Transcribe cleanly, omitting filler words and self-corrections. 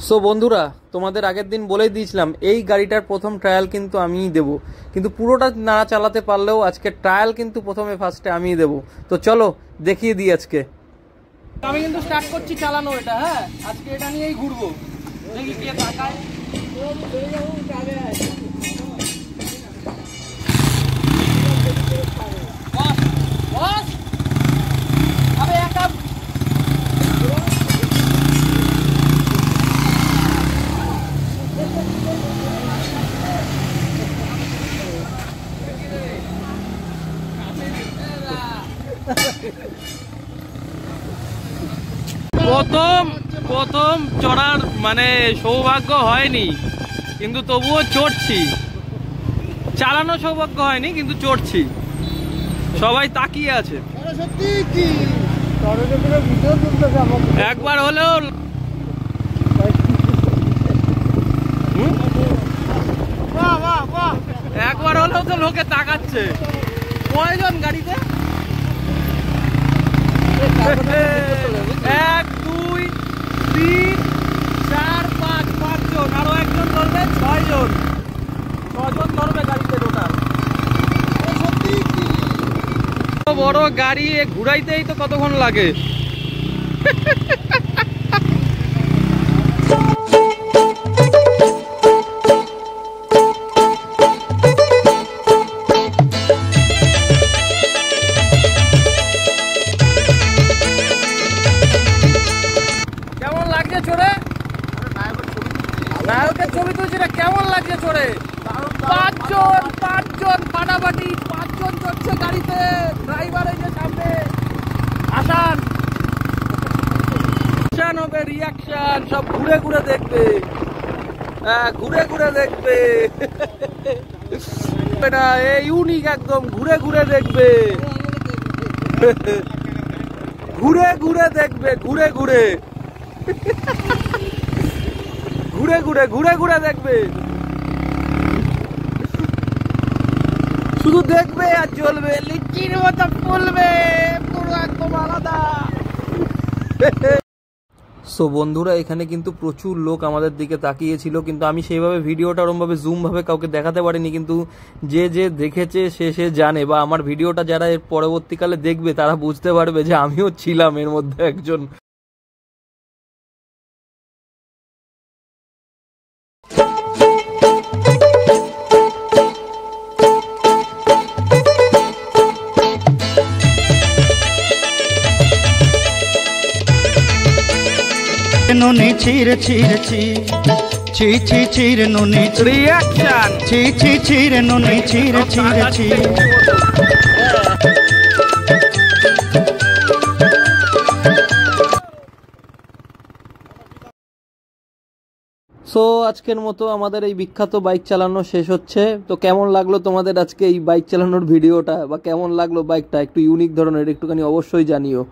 So বন্ধুরা, তোমাদের আগের দিন বলেই দিয়েছিলাম এই গাড়িটার প্রথম ট্রায়াল কিন্তু আমিই দেব, কিন্তু পুরোটা না চালাতে পারলেও আজকে ট্রায়াল কিন্তু ফার্স্টে আমিই দেব। তো চলো দেখিয়ে দিই আজকে। আমি কিন্তু স্টার্ট করছি চালানো এটা। হ্যাঁ, আজকে এটা নিয়েই ঘুরবো, দেখি কে তাকায়। প্রথম চড়ার মানে সৌভাগ্য হয়নি, কিন্তু তবুও চড়ছি। চালানো সৌভাগ্য হয়নি, কিন্তু চড়ছি। সবাই তাকিয়ে আছে। একবার হলেও তো লোকে তাকাচ্ছে। কয়জন গাড়িতে? 1 2 3 4 5 5জন, আরো একজন ধরবে, 6জন ধরবে গাড়িতে টোটাল। বড় গাড়ি ঘুরাইতেই তো কতক্ষণ লাগে। কেমন লাগছে চড়ে? নায়কের ছবি তুলছি না, কেমন লাগছে চড়ে? 5জন ফাটাফাটি 5জন চড়ছে গাড়িতে। ড্রাইভার এই যে সামনে আসান হবে, রিয়াকশন সব ঘুরে ঘুরে দেখবে। হ্যাঁ, ঘুরে ঘুরে দেখবে। এটা ইউনিক একদম, ঘুরে ঘুরে দেখবে। ঘুরে ঘুরে দেখবে, ঘুরে ঘুরে ঘুরে ঘুরে ঘুরে ঘুরে দেখবে। শুধু দেখবে আর চলবে, লিচির মতো ফুলবে, পুরো একদম আলাদা। সো বন্ধুরা, এখানে কিন্তু প্রচুর লোক আমাদের দিকে তাকিয়েছিল, কিন্তু আমি সেইভাবে ভিডিওটা ওরমভাবে জুম ভাবে কাউকে দেখাতে পারিনি। কিন্তু যে যে দেখেছে সে জানে, বা আমার ভিডিওটা যারা এর পরবর্তীকালে দেখবে তারা বুঝতে পারবে যে আমিও ছিলাম এর মধ্যে একজন। নুনি চির চির চি চি চির নুনি রিয়াকশন চি চি চির নুনি চির চির চি। সো আজকের মতো আমাদের এই বিখ্যাত বাইক চালানো শেষ হচ্ছে। তো কেমন লাগলো তোমাদের আজকে এই বাইক চালানোর ভিডিওটা, বা কেমন লাগলো বাইকটা? একটু ইউনিক ধরনের, একটুখানি অবশ্যই জানিও।